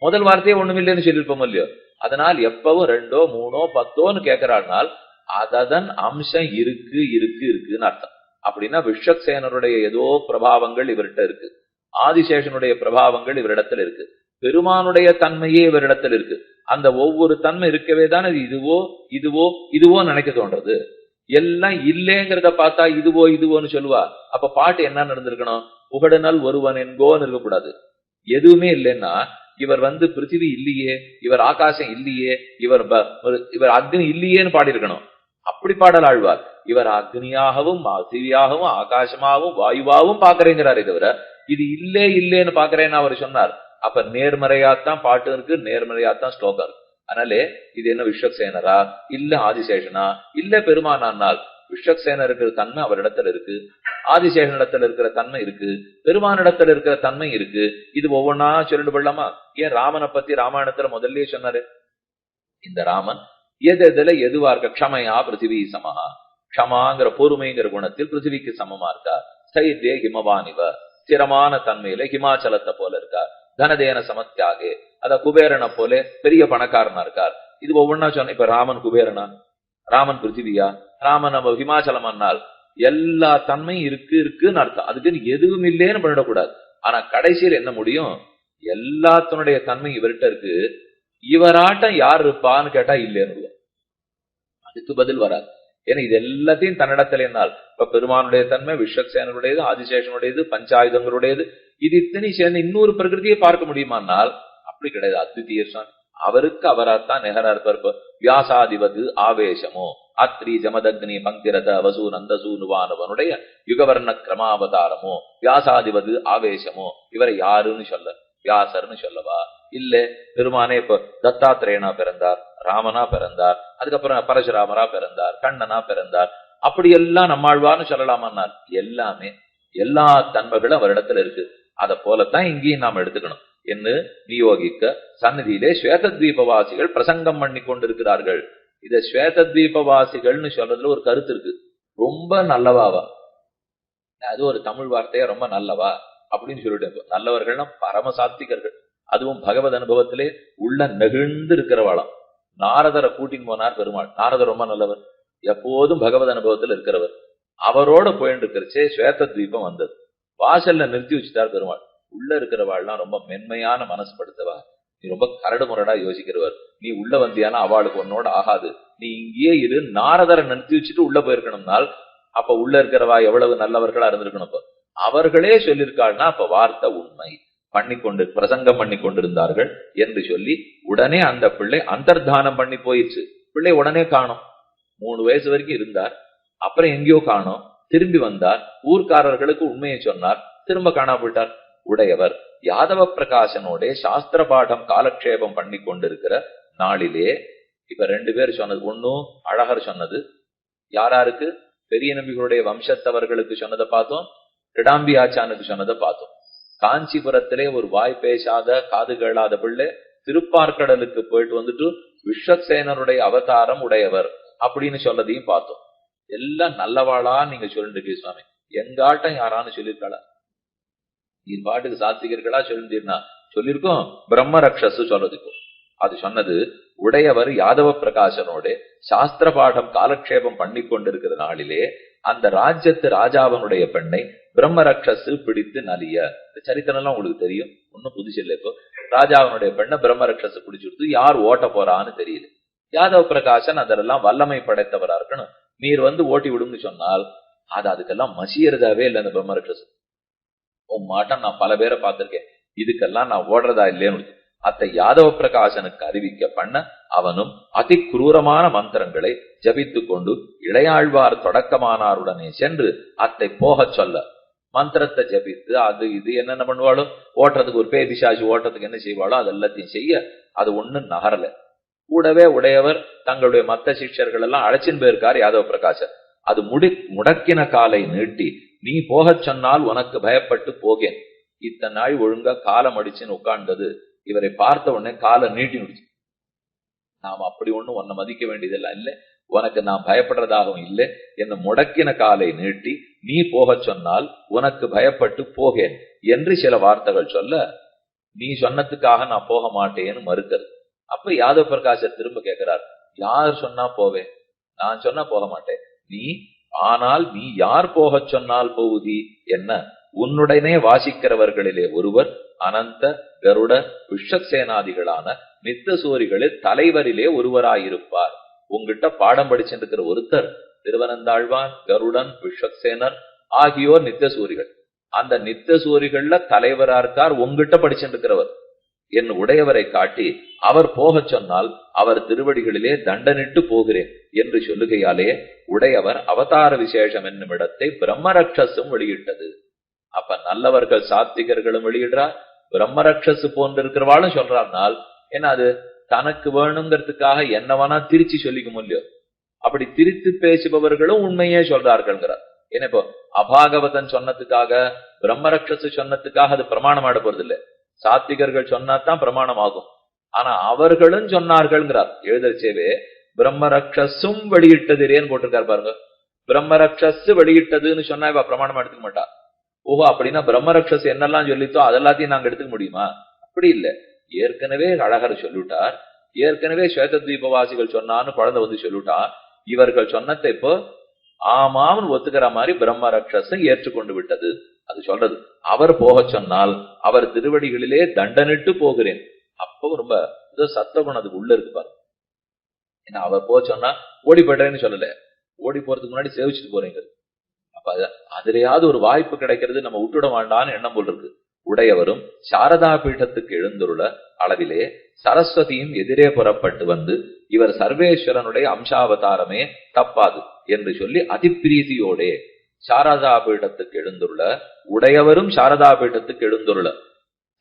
[SPEAKER 1] முதல் வார்த்தையே ஒண்ணுமில்லைன்னு சொல்லிருப்போம் இல்லையோ. அதனால் எப்பவும் 2, 3, 10ன்னு கேட்கிறாள்னால் அதன் அம்சம் இருக்குன்னு அர்த்தம். அப்படின்னா விஸ்வக்சேனருடைய ஏதோ பிரபாவங்கள் இவர்கிட்ட இருக்கு, ஆதிசேஷனுடைய பிரபாவங்கள் இவரிடத்துல இருக்கு, பெருமானுடைய தன்மையே இவரிடத்துல இருக்கு. அந்த ஒவ்வொரு தன்மை இருக்கவே தானே இதுவோ நினைக்க தோன்றது. எல்லாம் இல்லேங்கிறத பார்த்தா இதுவோன்னு சொல்லுவா. அப்ப பாட்டு என்ன நடந்திருக்கணும், புகழுநல் ஒருவன் என்கோன்னு இருக்கக்கூடாது. எதுவுமே இல்லைன்னா இவர் பிருத்திவி இல்லையே, இவர் ஆகாசம் இல்லையே, இவர் அக்னி இல்லையேன்னு பாடியிருக்கணும். அப்படி பாடல் ஆழ்வார். இவர் அக்னியாகவும் பிருத்திவியாகவும் ஆகாசமாகவும் வாயுவாகவும் பாக்குறேங்கிறாரே தவிர இது இல்லேன்னு பாக்குறேன்னு அவர் சொன்னார். அப்ப நேர்மறையாத்தான் பாட்டு இருக்கு, நேர்மறையாத்தான் ஸ்லோகம் இருக்கு. அதனாலே இது என்ன விஸ்வக்சேனரா இல்ல ஆதிசேஷனா இல்ல பெருமானால், விஸ்வக்சேனர் இருக்கிற தன்மை அவரிடத்துல இருக்கு, ஆதிசேஷனிடத்துல இருக்கிற தன்மை இருக்கு, பெருமானிடத்துல இருக்கிற தன்மை இருக்கு. இது ஒவ்வொன்னா சொல்லிட்டு போடலாமா? ஏன் ராமனை பத்தி ராமாயணத்துல முதல்ல சொன்னாரு. இந்த ராமன் எதுல எதுவா இருக்க, க்ஷமையா பிருத்திவி சமஹா, க்ஷமாங்கிற பொறுமைங்கிற குணத்தில் பிருத்திவிக்கு சமமா இருக்கா. ஸ்தைர்யே ஹிமவானிவ, ஸ்திரமான தன்மையில ஹிமாச்சலத்தை போல இருக்கார். தனதேன சமத்தியாகே, அத குபேரனை போல பெரிய பணக்காரனா இருக்கார். இது ஒவ்வொன்னா சொன்ன. இப்ப ராமன் குபேரனா, ராமன் பிருத்திவியா, ராமன் நம்ம ஹிமாச்சலம் அண்ணால் எல்லா தன்மையும் இருக்குன்னு அர்த்தம். அதுக்குன்னு எதுவும் இல்லேன்னு பண்ணிடக்கூடாது. ஆனா கடைசியில் என்ன முடியும், எல்லாத்தினுடைய தன்மை இவர்கிட்ட இருக்கு, இவராட்டம் யார் இருப்பான்னு கேட்டா இல்லேன்னு அதுக்கு பதில் வராது. ஏன்னா இது எல்லாத்தையும் தன்னிடத்துல என்னால் இப்ப பெருமானுடைய தன்மை விஸ்வக்சேனருடையது, ஆதிசேஷனுடையது, பஞ்சாயுதங்களுடையது, இது இத்தனை சேர்ந்து இன்னொரு பிரகிருதியை பார்க்க முடியுமானால் அப்படி கிடையாது. அத்விதீய சுவாமி அவருக்கு அவராத்தான் நெகரா இருப்பார். வியாசாதிபது ஆவேசமோ அத்ரி ஜமதக்னி பங்கிரத வசூ நந்தசூ நுவானவனுடைய யுகவர்ண கிரமாவதாரமோ வியாசாதிபது ஆவேசமோ இவரை யாருன்னு சொல்ல, வியாசர்னு சொல்லவா? இல்ல பெருமானே இப்ப தத்தாத்திரேயனா பிறந்தார், ராமனா பிறந்தார், அதுக்கப்புறம் பரசுராமரா பிறந்தார், கண்ணனா பிறந்தார், அப்படியெல்லாம் நம்மாழ்வார்னு சொல்லலாமான்னார். எல்லாமே எல்லா தன்மைகளும் அவரிடத்துல இருக்கு. அத போலத்தான் இங்கேயும் நாம் எடுத்துக்கணும் என்று நியோகிக்க சந்நிதியிலே ஸ்வேதத்வீபவாசிகள் பிரசங்கம் பண்ணி கொண்டிருக்கிறார்கள். இத ஸ்வேதத்வீபவாசிகள்னு சொல்றதுல ஒரு கருத்து இருக்கு. ரொம்ப நல்லவாவா, அது ஒரு தமிழ் வார்த்தையா, ரொம்ப நல்லவா அப்படின்னு சொல்லிட்டு, நல்லவர்கள்னா பரமசாத்விகர்கள், அதுவும் பகவத் அனுபவத்திலே உள்ள நெகிழ்ந்து இருக்கிறவாளாம். நாரதரை கூட்டின்னு போனார் பெருமாள். நாரதர் ரொம்ப நல்லவர். எப்போதும் பகவத் அனுபவத்தில் இருக்கிறவர். அவரோட போயிட்டு இருக்கிறச்சே ஸ்வேத தீபம் வந்தது. வாசல்ல நிறுத்தி வச்சுட்டார் பெருமாள். உள்ள இருக்கிறவாள்லாம் ரொம்ப மென்மையான மனசு படுத்தவா, நீ ரொம்ப கரடு முரடா யோசிக்கிறவர், நீ உள்ள வந்தியானா அவளுக்கு உன்னோட ஆகாது, நீ இங்கேயே இரு. நாரதரை நிறுத்தி வச்சுட்டு உள்ள போயிருக்கணும்னால் அப்ப உள்ள இருக்கிறவா எவ்வளவு நல்லவர்களா இருந்திருக்கணும். அவர்களே சொல்லியிருக்காள்னா அப்ப வார்த்தை உண்மை. பிரசங்கம் பண்ணி கொண்டிருந்தார்கள் என்று சொல்லி உடனே அந்த பிள்ளை அந்தர்தானம் பண்ணி போயிடுச்சு. பிள்ளை உடனே காணோம். 3 வயசு வரைக்கும் இருந்தார், அப்புறம் எங்கேயோ காணோம். திரும்பி வந்தார், ஊர்க்காரர்களுக்கு உண்மையை சொன்னார், திரும்ப காணா போயிட்டார். உடையவர் யாதவ பிரகாசனோட சாஸ்திர பாடம் காலக்ஷேபம் பண்ணி கொண்டிருக்கிற நாளிலே இப்ப 2 பேர் சொன்னது. ஒன்னும் அழகர் சொன்னது யாராருக்கு, பெரிய நபிகளுடைய வம்சத்தவர்களுக்கு சொன்னதை பார்த்தோம், கிடாம்பி ஆச்சானுக்கு சொன்னதை பார்த்தோம். காஞ்சிபுரத்திலே ஒரு வாய் பேசாத காது கேளாத பிள்ளை திருப்பார்கடலுக்கு போயிட்டு வந்துட்டு விஸ்வசேனருடைய அவதாரம் உடையவர் அப்படின்னு சொல்லதையும் பார்த்தோம். எல்லாம் நல்லவாளா நீங்க சொல்லிட்டு இருக்கீங்க சுவாமி, எங்காட்டம் யாரான்னு சொல்லியிருக்காளா? நீ பாட்டுக்கு சாத்திகர்களா சொல்லிருந்தீர்னா சொல்லியிருக்கோம். பிரம்ம ரக்ஷஸ் சொல்றதுக்கும் அது சொன்னது உடையவர் யாதவ பிரகாசனோட சாஸ்திர பாடம் காலக்ஷேபம் பண்ணி கொண்டிருக்கிற நாளிலே அந்த ராஜ்யத்து ராஜாவனுடைய பெண்ணை பிரம்ம ரக்ஷஸ் பிடித்து நலிய. இந்த சரித்திரம் எல்லாம் உங்களுக்கு தெரியும், ஒன்னும் புதுசு இல்லை. இப்போ ராஜாவனுடைய பெண்ணை பிரம்ம ரக்ஷஸ் பிடிச்சுடுத்து யார் ஓட்ட போறான்னு தெரியல. யாதவ பிரகாசன் அதெல்லாம் வல்லமை படைத்தவரா இருக்கணும். நீர் வந்து ஓட்டி விடுங்க சொன்னால் அது அதுக்கெல்லாம் மசியறதாவே இல்லை. அந்த பிரம்ம ரக்ஷஸ் மாட்டம் நான் பல பேரை பார்த்திருக்கேன், இதுக்கெல்லாம் நான் ஓடுறதா இல்லைன்னு. அத்தை யாதவ பிரகாசனுக்கு அறிவிக்க பண்ண அவனும் அதி குரூரமான மந்திரங்களை ஜபித்து கொண்டு இளையாழ்வார் தொடக்கமானாருடனே சென்று அத்தை போக சொல்ல மந்திரத்தை ஜபித்து அது இது என்னென்ன பண்ணுவாளோ, ஓட்டுறதுக்கு ஒரு பேய் பிசாசு ஓட்டுறதுக்கு என்ன செய்வாளோ அது எல்லாத்தையும் செய்ய அது ஒண்ணு நகரல. கூடவே உடையவர் தங்களுடைய மத்த சிஷ்யர்கள் எல்லாம் அழைச்சின் போயிருக்கார் யாதவ பிரகாசன். அது முடக்கின காலை நீட்டி நீ போகச் சொன்னால் உனக்கு பயப்பட்டு போகேன். இத்தனை நாள் ஒழுங்கா காலம் அடிச்சுன்னு உட்கார்ந்தது இவரை பார்த்த உடனே காலை நீட்டி முடிச்சு. நாம் அப்படி ஒண்ணும் உன்னை மதிக்க வேண்டியதெல்லாம் இல்லை, உனக்கு நான் பயப்படுறதாகவும் இல்லை. என்ன முடக்கின காலை நீட்டி நீ போகச் சொன்னால் உனக்கு பயப்பட்டு போகேன் என்று சில வார்த்தைகள் சொல்ல, நீ சொன்னதுக்காக நான் போக மாட்டேன்னு மறுக்கிறது. அப்ப யாதவ பிரகாசர் திரும்ப கேட்கிறார், யார் சொன்னா போவேன், நான் சொன்னா போக மாட்டேன். ஆனால் நீ யார் போகச் சொன்னால் போகுதி என்ன, உன்னுடனே வாசிக்கிறவர்களிலே ஒருவர் அனந்த கருட விஸ்வசேனாதிகளான நித்தசூரிகளில் தலைவரிலே ஒருவராயிருப்பார். உங்ககிட்ட பாடம் படிச்சிருக்கிற ஒருத்தர் திருவனந்தாழ்வான், கருடன், விஸ்வசேனர் ஆகியோர் நித்தசூரிகள். அந்த நித்தசூரிகள்ல தலைவரா இருக்கார் உங்ககிட்ட படிச்சிருக்கிறவர். என் உடையவரை காட்டி அவர் போகச் சொன்னால் அவர் திருவடிகளிலே தண்டனிட்டு போகிறேன் என்று சொல்லுகையாலே உடையவர் அவதார விசேஷம் என்னும் இடத்தை பிரம்மரக்ஷசும் வெளியிட்டது. அப்ப நல்லவர்கள் சாத்திகர்களும் வெளியிடுறார், பிரம்மரக்ஷஸ் போன்றிருக்கிறவாளும் சொல்றாருனால் என்ன, அது தனக்கு வேணுங்கிறதுக்காக என்னவனா திருச்சி சொல்லிக்க முடியும். அப்படி திரித்து பேசுபவர்களும் உண்மையே சொல்றார்கள்ங்கிறார். ஏன்னா இப்போ அபாகவதன் சொன்னதுக்காக பிரம்மரக்ஷஸ் சொன்னதுக்காக அது பிரமாணம் ஆட போறது இல்லை. சாத்திகர்கள் சொன்னாதான் பிரமாணம் ஆகும். ஆனா அவர்களும் சொன்னார்கள்ங்கிறார். எழுதச்சேவே பிரம்மரக்ஷசும் வெளியிட்டதுரேன்னு போட்டிருக்காரு பாருங்க. பிரம்மரக்ஷஸ் வெளியிட்டதுன்னு சொன்னா இவ பிரமாணம் எடுத்துக்க மாட்டா. ஓஹோ, அப்படின்னா பிரம்மரக்ஷஸ் என்னெல்லாம் சொல்லித்தோ அதெல்லாத்தையும் நாங்க எடுத்துக்க முடியுமா? அப்படி இல்லை. ஏற்கனவே அழகர் சொல்லிவிட்டார், ஏற்கனவே ஸ்வேதத்வீபவாசிகள் சொன்னான்னு குழந்தை வந்து சொல்லிவிட்டார். இவர்கள் சொன்னதை இப்போ ஆமாம்னு ஒத்துக்கிற மாதிரி பிரம்மரக்ஷஸை ஏற்றுக்கொண்டு விட்டது. அது சொல்றது அவர் போக சொன்னால் அவர் திருவடிகளிலே தண்டனிட்டு போகிறேன். அப்போ ரொம்ப ஏதோ சத்தகுணம் அதுக்கு உள்ள இருக்கு பாருங்க. ஏன்னா அவர் போக சொன்னா ஓடி போயிட்டேன்னு சொல்லல, ஓடி போறதுக்கு முன்னாடி சேவிச்சுட்டு போறீங்க. அப்ப அதுலயாவது ஒரு வாய்ப்பு கிடைக்கிறது நம்ம விட்டுட வேண்டான்னு எண்ணம் போல் இருக்கு. உடையவரும் சாரதா பீட்டத்துக்கு எழுந்துள்ள அளவிலே சரஸ்வதியும் எதிரே புறப்பட்டு வந்து இவர் சர்வேஸ்வரனுடைய அம்சாவதாரமே தப்பாது என்று சொல்லி அதிப்பிரீதியோடே சாரதா பீட்டத்துக்கு எழுந்துள்ள உடையவரும் சாரதா பீட்டத்துக்கு எழுந்துள்ள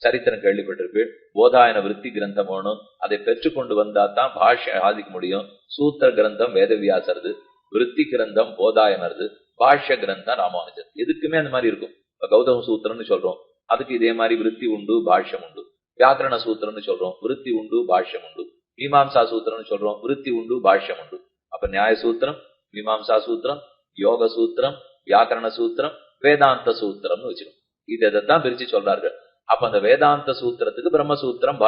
[SPEAKER 1] சரித்திரம் கேள்விப்பட்டிருப்பேன். போதாயன விருத்தி கிரந்தம் வேணும், அதை பெற்றுக்கொண்டு வந்தா தான் பாஷ்யம் ஆதிக்க முடியும். சூத்திர கிரந்தம் வேதவியாசரது, விருத்தி கிரந்தம் போதாயனரது, பாஷ்ய கிரந்தம் ராமானுஜர். எதுக்குமே அந்த மாதிரி இருக்கும். இப்ப கௌதம சூத்திரம்னு சொல்றோம், அதுக்கு இதே மாதிரி விருத்தி உண்டு பாஷ்யம் உண்டு. வியாக்கரண சூத்திரம்னு சொல்றோம், விருத்தி உண்டு பாஷ்யம் உண்டு. மீமாம்சா சூத்திரம்னு சொல்றோம், விருத்தி உண்டு பாஷ்யம் உண்டு. அப்ப நியாய சூத்திரம், மீமாம்சா சூத்திரம், யோக சூத்திரம், வியாக்கரண சூத்திரம், வேதாந்த சூத்திரம்னு வச்சிருக்கோம். இதைத்தான் பிரிச்சு சொல்றார்கள். அப்ப அந்த வேதாந்த சூத்திரத்துக்கு பிரம்மசூத்திரம்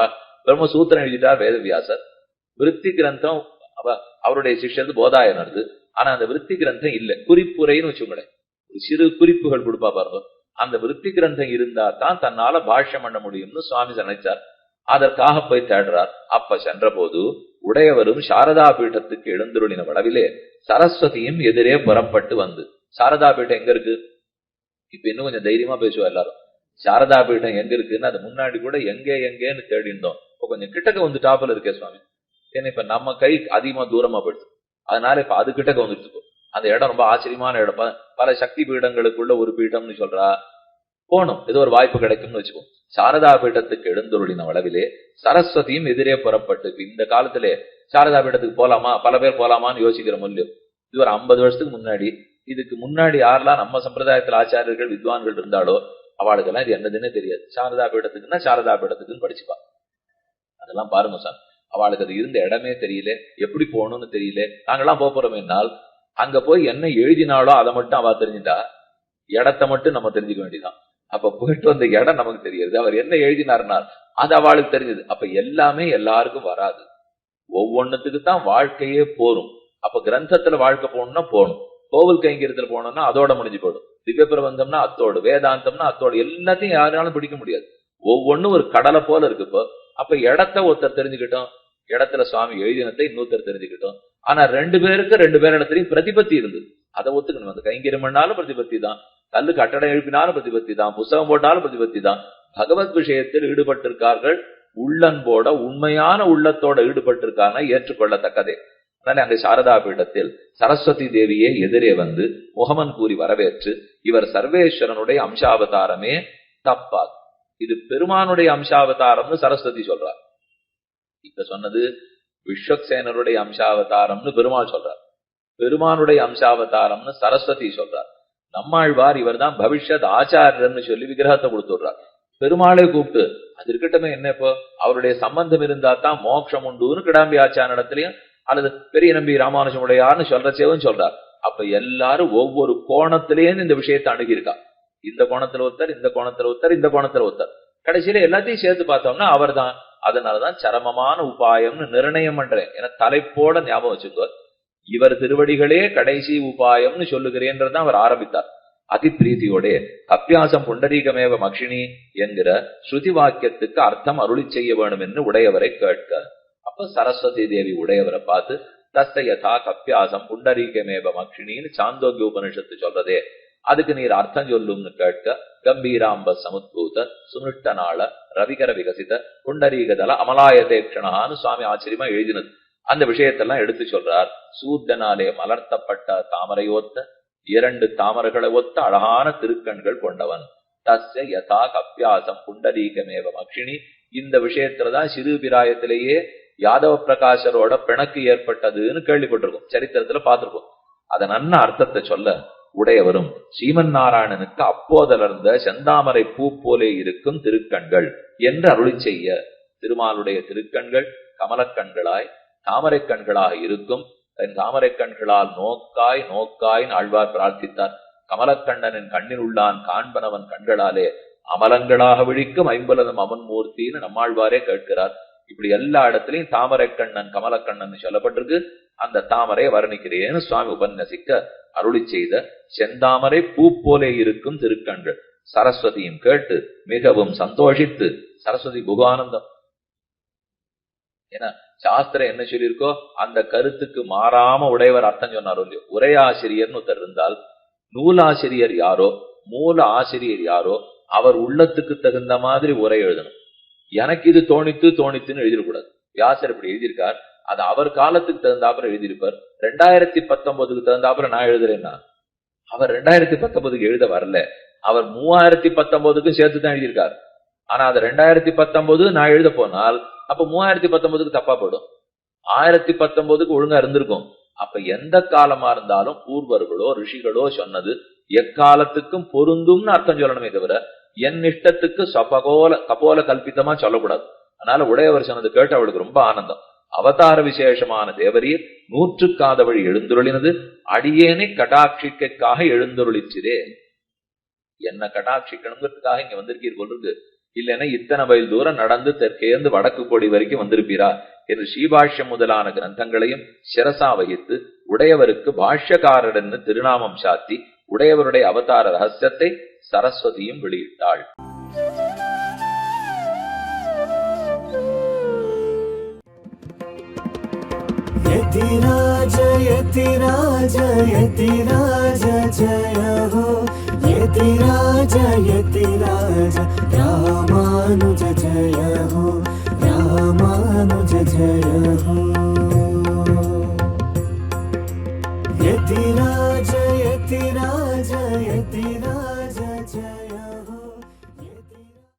[SPEAKER 1] பிரம்மசூத்திரம் எழுதிட்டார் வேதவியாசர். விருத்தி கிரந்தம் அவருடைய சிஷ்யது போதாயனருது, ஆனா அந்த விருத்தி கிரந்தம் இல்ல, குறிப்புரைன்னு வச்சுக்கோங்களேன், ஒரு சிறு குறிப்புகள் கொடுப்பா பாருங்க. அந்த விருத்தி கிரந்தம் இருந்தா தான் தன்னால பாஷ்யம் பண்ண முடியும்னு சுவாமி நினைச்சார். அதற்காக போய் தேடுறார். அப்ப சென்ற போது உடையவரும் சாரதா பீட்டத்துக்கு எழுந்துருளின வளவிலே சரஸ்வதியும் எதிரே புறப்பட்டு வந்து. சாரதா பீட்டம் எங்க இருக்கு? இப்ப இன்னும் கொஞ்சம் தைரியமா பேசுவா எல்லாரும். சாரதா பீட்டம் எங்க இருக்குன்னு அது முன்னாடி கூட எங்கேன்னு தேடி இருந்தோம். இப்ப கொஞ்சம் கிட்டக்க வந்து டாப்ல இருக்கே சுவாமி. ஏன்னா இப்ப நம்ம கை அதிகமா தூரமா போயிடுது, அதனால இப்ப அது கிட்டக்க வந்துட்டு அந்த இடம் ரொம்ப ஆச்சரியமான இடம். பல சக்தி பீடங்களுக்குள்ள ஒரு பீடம்னு சொல்றா. போனோம், ஏதோ ஒரு வாய்ப்பு கிடைக்கும்னு வச்சுக்கோ. சாரதா பீடத்துக்கு எழுந்தொருளின அளவிலே சரஸ்வதியும் எதிரே புறப்பட்டு. இந்த காலத்திலே சாரதா பீடத்துக்கு போலாமா, பல பேர் போலாமான்னு யோசிக்கிற முடியும். இது ஒரு 50 வருஷத்துக்கு முன்னாடி. இதுக்கு முன்னாடி யாரெல்லாம் நம்ம சம்பிரதாயத்தில் ஆச்சாரியர்கள் வித்வான்கள் இருந்தாலோ அவளுக்கெல்லாம் இது என்னதுன்னே தெரியாது. சாரதா பீடத்துக்குன்னா சாரதா பீடத்துக்குன்னு படிச்சுப்பா. அதெல்லாம் பாருங்க சார், அவளுக்கு அது இருந்த இடமே தெரியல, எப்படி போகணும்னு தெரியல. நாங்கெல்லாம் போறோமேனால் அங்க போய் என்ன எழுதினாலோ அதை மட்டும் அவ தெரிஞ்சுட்டா, இடத்த மட்டும் நம்ம தெரிஞ்சுக்க வேண்டியதான். அப்ப போயிட்டு வந்த இடம் நமக்கு தெரியாது, அவர் என்ன எழுதினார்னால் அது அவளுக்கு தெரிஞ்சது. அப்ப எல்லாமே எல்லாருக்கும் வராது, ஒவ்வொன்னுத்துக்கு தான் வாழ்க்கையே போரும். அப்ப கிரந்தத்துல வாழ்க்கை போகணும்னா போகணும், கோவில் கைங்கரியத்துல போனோம்னா அதோட முடிஞ்சு போடும், திவ்ய பிரபந்தம்னா அத்தோடு, வேதாந்தம்னா அத்தோடு, எல்லாத்தையும் யாராலும் பிடிக்க முடியாது. ஒவ்வொன்னும் ஒரு கடலை போல இருக்கு. இப்போ அப்ப இடத்த ஒருத்தர் தெரிஞ்சுக்கிட்டோம், இடத்துல சுவாமி எழுதினத்தை இன்னொருத்தர் தெரிஞ்சுக்கிட்டோம். ஆனா 2 பேருக்கு 2 பேர் இடத்துலயும் பிரதிபத்தி இருந்தது, அதை ஒத்துக்கணும். அந்த கைங்கரியம் பண்ணாலும் பிரதிபத்தி தான், கல்லு கட்டடம் எழுப்பினாலும் பிரதிபத்தி தான், புஸ்தகம் போட்டாலும் பிரதிபத்தி தான். பகவத் விஷயத்தில் ஈடுபட்டிருக்கார்கள், உள்ளன்போட உண்மையான உள்ளத்தோட ஈடுபட்டிருக்காங்க, ஏற்றுக்கொள்ளத்தக்கதே. அதனால அங்க சாரதா பீடத்தில் சரஸ்வதி தேவியே எதிரே வந்து முகமன் கூறி வரவேற்று, இவர் சர்வேஸ்வரனுடைய அம்சாவதாரமே தப்பாது, இது பெருமானுடைய அம்சாவதாரம்னு சரஸ்வதி சொல்றார். இப்ப சொன்னது விஸ்வக்சேனருடைய அம்சாவதாரம்னு பெருமாள் சொல்றார், பெருமானுடைய அம்சாவதாரம்னு சரஸ்வதி சொல்றார். நம்மாழ்வார் இவர் தான் பவிஷ்யத் ஆச்சாரியர்னு சொல்லி விக்கிரகத்தை கொடுத்துடுறார். பெருமாளை கூப்பிட்டு அது இருக்கட்டுமே, என்ன இப்போ அவருடைய சம்பந்தம் இருந்தா தான் மோட்சம் உண்டுன்னு கிடாம்பி ஆச்சார இடத்துலயும் அல்லது பெரிய நம்பி ராமானுஜமுடையார்னு சொல்றச்சேவும் சொல்றார். அப்ப எல்லாரும் ஒவ்வொரு கோணத்திலேயும் இந்த விஷயத்தை அணுகியிருக்கா. இந்த கோணத்துல ஒருத்தர், இந்த கோணத்துல ஒருத்தர், இந்த கோணத்துல ஒருத்தர், கடைசியில எல்லாத்தையும் சேர்த்து பார்த்தோம்னா அவர் தான். அதனாலதான் சரமமான உபாயம்னு நிர்ணயம் பண்றேன், ஏன்னா தலைப்போட ஞாபகம் வச்சுக்கோ. இவர் திருவடிகளே கடைசி உபாயம்னு சொல்லுகிறேன்றதான் அவர் ஆரம்பித்தார். அதிப்பிரீதியோட அப்பியாசம் புண்டரீகமேவ மக்ஷினி என்கிற ஸ்ருதி வாக்கியத்துக்கு அர்த்தம் அருளி செய்ய வேணும் என்று உடையவரை கேட்க. அப்ப சரஸ்வதி தேவி உடையவரை பார்த்து தஸ்த யதா கப்பியாசம் புண்டரீகமேவ மக்ஷினின்னு சாந்தோக்கிய உபனிஷத்து சொல்றதே, அதுக்கு நீர் அர்த்தம் சொல்லும்னு கேட்க. கம்பீராம்ப சமுத்பூத சுமிஷ்டநாள ரவிகர விகசித புண்டரீகதல அமலாயதேக்ஷணான்னு சுவாமி ஆச்சரியமா எழுதினது. அந்த விஷயத்தெல்லாம் எடுத்து சொல்றார். சூத்தனாலே மலர்த்தப்பட்ட தாமரையோத்த 2 தாமரைகளை ஒத்த அழகான திருக்கண்கள் கொண்டவன். தஸ்ய யதா கப்பியாசம் புண்டரீகமேவ மக்ஷினி. இந்த விஷயத்துலதான் சிறு பிராயத்திலேயே யாதவ பிரகாசரோட பிணக்கு ஏற்பட்டதுன்னு கேள்விப்பட்டிருக்கோம், சரித்திரத்துல பார்த்திருக்கோம். அத நன்ன அர்த்தத்தை சொல்ல உடையவரும் ஸ்ரீமன் நாராயணனுக்கு அப்போதலர்ந்த செந்தாமரை பூ போலே இருக்கும் திருக்கண்கள் என்று அருளி செய்ய. திருமாலுடைய திருக்கண்கள் கமலக்கண்களாய் தாமரை கண்களாக இருக்கும். தாமரை கண்களால் நோக்காய் நோக்காய் ஆழ்வார் பிரார்த்தித்தார். கமலக்கண்ணனின் கண்ணில் உள்ளான் காண்பனவன் கண்களாலே அமலங்களாக விழிக்கும் 50 அமன் மூர்த்தின்னு நம்மாழ்வாரே கேட்கிறார். இப்படி எல்லா இடத்திலையும் தாமரை கண்ணன் கமலக்கண்ணன் சொல்லப்பட்டிருக்கு. அந்த தாமரையை வர்ணிக்கிறேன்னு சுவாமி உபன்யசிக்க அருளி செய்த செந்தாமரை பூ போலே இருக்கும் திருக்கண்கள். சரஸ்வதியும் கேட்டு மிகவும் சந்தோஷித்து, சரஸ்வதி புகானந்தம். ஏன்னா சாஸ்திரம் என்ன சொல்லியிருக்கோ அந்த கருத்துக்கு மாறாம உடையவர் அர்த்தம் சொன்னாரோ இல்லையோ. உரையாசிரியர்னு ஒருத்தர் இருந்தால் நூலாசிரியர் யாரோ மூல ஆசிரியர் யாரோ அவர் உள்ளத்துக்கு தகுந்த மாதிரி உரை எழுதணும். எனக்கு இது தோணித்துன்னு எழுதிடக்கூடாது. வியாசர் இப்படி எழுதியிருக்கார், அது அவர் காலத்துக்கு தகுந்தாப்புல எழுதியிருப்பார். 2019க்கு தகுந்தாப்புல நான் எழுதுறேன்னா அவர் 2019க்கு எழுத வரல, அவர் 3019க்கும் சேர்த்துதான் எழுதியிருக்கார். ஆனா அது 2019 நான் எழுத போனால் அப்ப 3019க்கு தப்பா போயிடும், 1019க்கு ஒழுங்கா இருந்திருக்கும். அப்ப எந்த காலமா இருந்தாலும் பூர்வர்களோ ரிஷிகளோ சொன்னது எக்காலத்துக்கும் பொருந்தும்னு அர்த்தம் சொல்லணுமே தவிர என் இஷ்டத்துக்கு கபோல கல்பித்தமா சொல்லக்கூடாது. அதனால உடையவர் சொன்னது கேட்டு அவளுக்கு ரொம்ப ஆனந்தம். அவதார விசேஷமான தேவரீர் 100க்காதவழி எழுந்துருளினது அடியேனை கடாட்சிக்காக எழுந்துருளிச்சிரே. என்ன கடாட்சிக்கணுங்கிறதுக்காக இங்க வந்திருக்கீர் கொள்றது, இல்லைன்னா இத்தனை மைல் தூரம் நடந்து தெற்கேந்து வடக்கு கோடி வரைக்கும் வந்திருப்பீரா என்று ஸ்ரீபாஷ்யம் முதலான கிரந்தங்களையும் சிரசா வகித்து உடையவருக்கு பாஷ்யக்காரர் திருநாமம் சாத்தி உடையவருடைய அவதார ரகசியத்தை சரஸ்வதியும் வெளியிட்டாள்.
[SPEAKER 2] यतिराज यतिराज यतिराज जय हो यतिराज